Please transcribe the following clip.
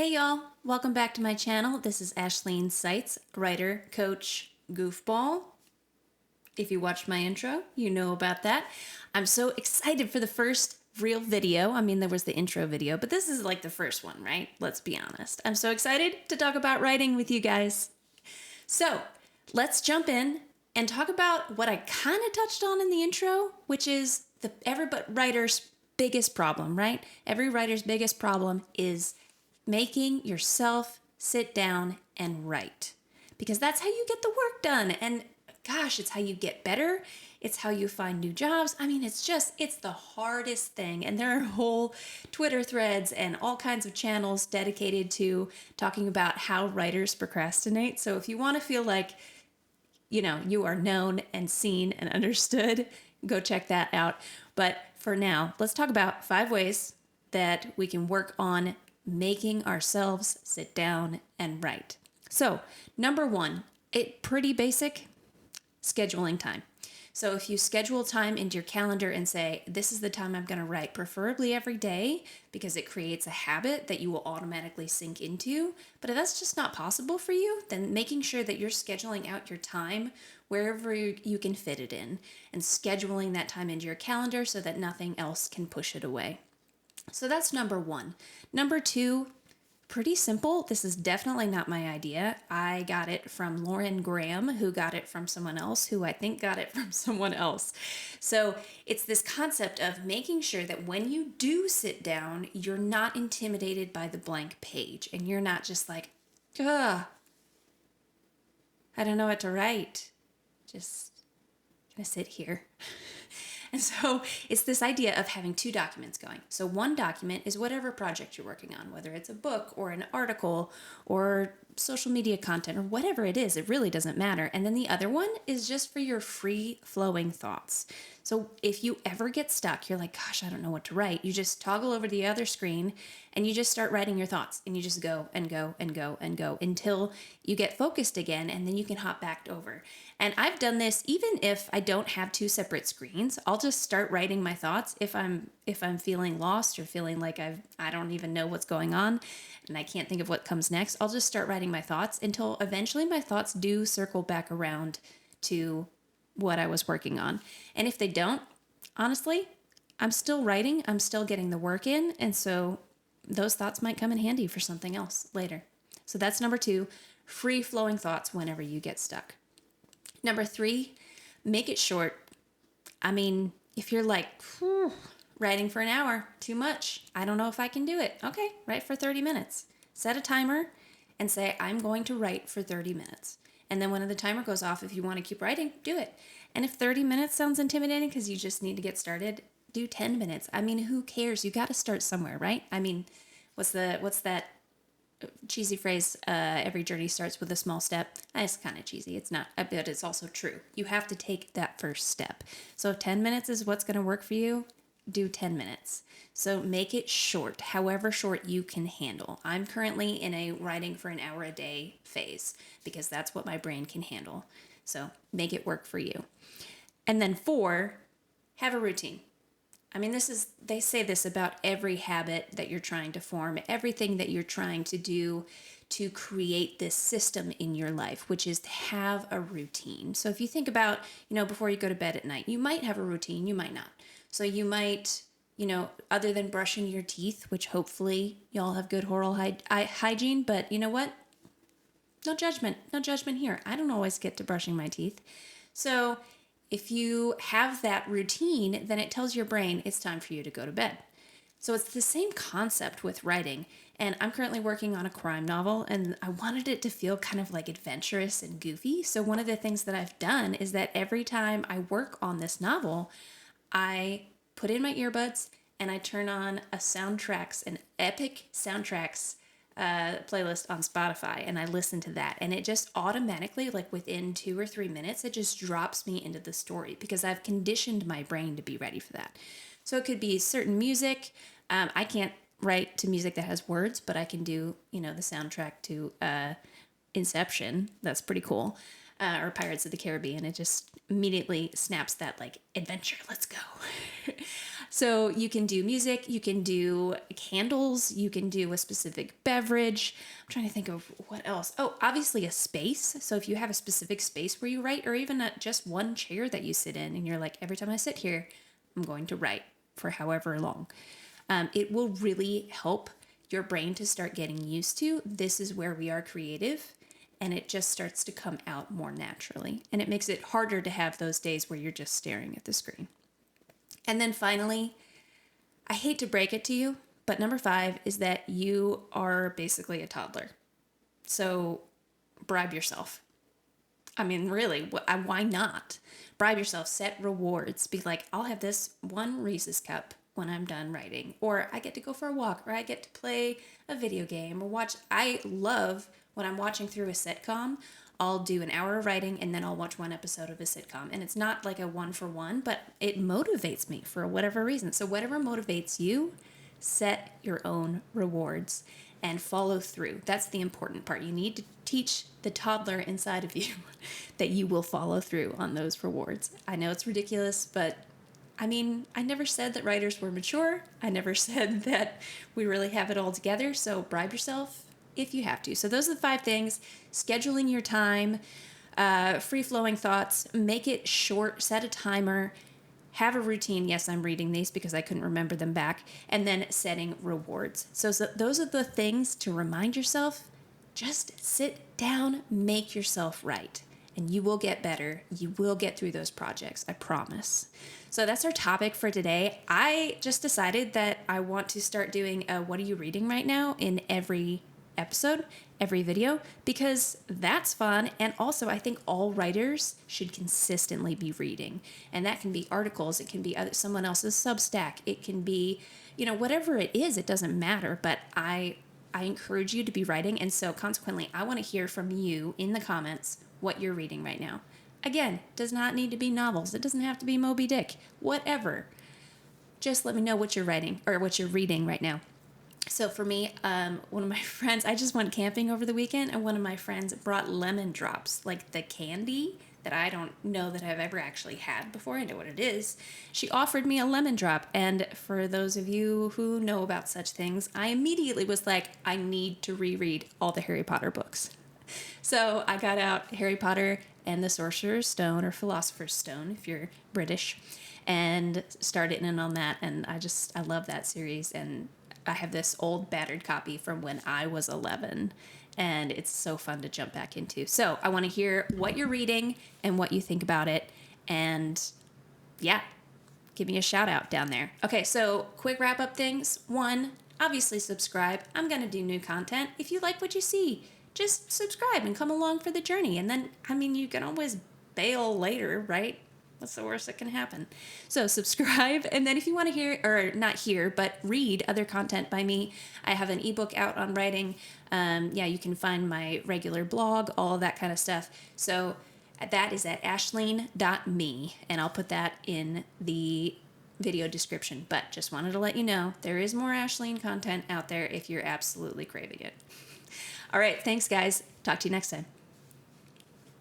Hey y'all, welcome back to my channel. This is Ashleen Seitz, writer, coach, goofball. If you watched my intro, you know about that. I'm so excited for the first real video. I mean, there was the intro video, but this is like the first one, right? Let's be honest. I'm so excited to talk about writing with you guys. So let's jump in and talk about what I kind of touched on in the intro, which is every writer's biggest problem, right? Every writer's biggest problem is making yourself sit down and write, because that's how you get the work done. And gosh, it's how you get better. It's how you find new jobs. I mean, it's the hardest thing. And there are whole Twitter threads and all kinds of channels dedicated to talking about how writers procrastinate. So if you want to feel like, you are known and seen and understood, go check that out. But for now, let's talk about 5 ways that we can work on making ourselves sit down and write. So, number 1, pretty basic, scheduling time. So if you schedule time into your calendar and say, this is the time I'm going to write, preferably every day, because it creates a habit that you will automatically sink into. But if that's just not possible for you, then making sure that you're scheduling out your time wherever you can fit it in, and scheduling that time into your calendar so that nothing else can push it away. So that's number 1. Number 2, pretty simple. This is definitely not my idea. I got it from Lauren Graham, who got it from someone else, who I think got it from someone else. So it's this concept of making sure that when you do sit down, you're not intimidated by the blank page, and you're not just like, I don't know what to write. Just gonna sit here. And so it's this idea of having 2 documents going. So one document is whatever project you're working on, whether it's a book or an article or social media content or whatever it is, it really doesn't matter. And then the other one is just for your free flowing thoughts. So if you ever get stuck, you're like, gosh, I don't know what to write. You just toggle over to the other screen and you just start writing your thoughts, and you just go and go and go and go until you get focused again, and then you can hop back over. And I've done this even if I don't have 2 separate screens. I'll just start writing my thoughts if I'm feeling lost or feeling like I don't even know what's going on and I can't think of what comes next. I'll just start writing my thoughts until eventually my thoughts do circle back around to what I was working on. And if they don't, honestly, I'm still writing, I'm still getting the work in, and so those thoughts might come in handy for something else later. So that's number 2, free flowing thoughts whenever you get stuck. Number 3, make it short. I mean, if you're like, writing for an hour, too much, I don't know if I can do it. Okay, write for 30 minutes. Set a timer and say, I'm going to write for 30 minutes. And then when the timer goes off, if you want to keep writing, do it. And if 30 minutes sounds intimidating because you just need to get started, do 10 minutes. I mean, who cares? You got to start somewhere, right? I mean, what's that cheesy phrase, every journey starts with a small step? It's kind of cheesy. It's not, but it's also true. You have to take that first step. So if 10 minutes is what's going to work for you, do 10 minutes. So make it short, however short you can handle. I'm currently in a writing for an hour a day phase because that's what my brain can handle. So make it work for you. And then 4, have a routine. I mean, they say this about every habit that you're trying to form, everything that you're trying to do to create this system in your life, which is to have a routine. So if you think about, before you go to bed at night, you might have a routine, you might not. So you might, other than brushing your teeth, which hopefully y'all have good oral hygiene, but you know what? No judgment here. I don't always get to brushing my teeth. So if you have that routine, then it tells your brain it's time for you to go to bed. So it's the same concept with writing. And I'm currently working on a crime novel, and I wanted it to feel kind of like adventurous and goofy. So one of the things that I've done is that every time I work on this novel, I put in my earbuds and I turn on an epic soundtracks playlist on Spotify, and I listen to that, and it just automatically, like within 2 or 3 minutes, it just drops me into the story because I've conditioned my brain to be ready for that. So it could be certain music. I can't write to music that has words, but I can do, the soundtrack to Inception. That's pretty cool. or Pirates of the Caribbean. It just immediately snaps that like adventure. Let's go. So you can do music, you can do candles, you can do a specific beverage. I'm trying to think of what else. Oh, obviously a space. So if you have a specific space where you write, or even just one chair that you sit in and you're like, every time I sit here, I'm going to write for however long. It will really help your brain to start getting used to this is where we are creative, and it just starts to come out more naturally. And it makes it harder to have those days where you're just staring at the screen. And then finally, I hate to break it to you, but number 5 is that you are basically a toddler. So bribe yourself. I mean, really, why not? Bribe yourself, set rewards. Be like, I'll have this one Reese's cup when I'm done writing, or I get to go for a walk, or I get to play a video game or watch. I love when I'm watching through a sitcom, I'll do an hour of writing and then I'll watch one episode of a sitcom. And it's not like a 1-for-1, but it motivates me for whatever reason. So whatever motivates you, set your own rewards and follow through. That's the important part. You need to teach the toddler inside of you that you will follow through on those rewards. I know it's ridiculous, but I mean, I never said that writers were mature. I never said that we really have it all together. So bribe yourself if you have to. So those are the 5 things. Scheduling your time, free-flowing thoughts, make it short, set a timer, have a routine. Yes, I'm reading these because I couldn't remember them back. And then setting rewards. So those are the things to remind yourself. Just sit down, make yourself write, and you will get better. You will get through those projects, I promise. So that's our topic for today. I just decided that I want to start doing a what are you reading right now in every episode, every video, because that's fun. And also I think all writers should consistently be reading, and that can be articles, it can be someone else's Substack, it can be, whatever it is, it doesn't matter, but I encourage you to be writing. And so consequently, I want to hear from you in the comments what you're reading right now. Again, does not need to be novels. It doesn't have to be Moby Dick, whatever. Just let me know what you're writing or what you're reading right now. So for me, one of my friends, I just went camping over the weekend, and one of my friends brought lemon drops, like the candy that I don't know that I've ever actually had before. I know what it is. She offered me a lemon drop, and for those of you who know about such things, I immediately was like, I need to reread all the Harry Potter books. So I got out Harry Potter and the Sorcerer's Stone, or Philosopher's Stone if you're British, and started in on that, and I love that series. And I have this old battered copy from when I was 11, and it's so fun to jump back into. So I want to hear what you're reading and what you think about it, and yeah, give me a shout out down there. Okay, so quick wrap up things. 1, obviously subscribe. I'm going to do new content. If you like what you see, just subscribe and come along for the journey. And then, you can always bail later, right? What's the worst that can happen? So subscribe. And then if you want to hear, or not hear, but read other content by me, I have an ebook out on writing. You can find my regular blog, all of that kind of stuff. So that is at ashleen.me, and I'll put that in the video description. But just wanted to let you know, there is more Ashleen content out there if you're absolutely craving it. All right, thanks guys. Talk to you next time.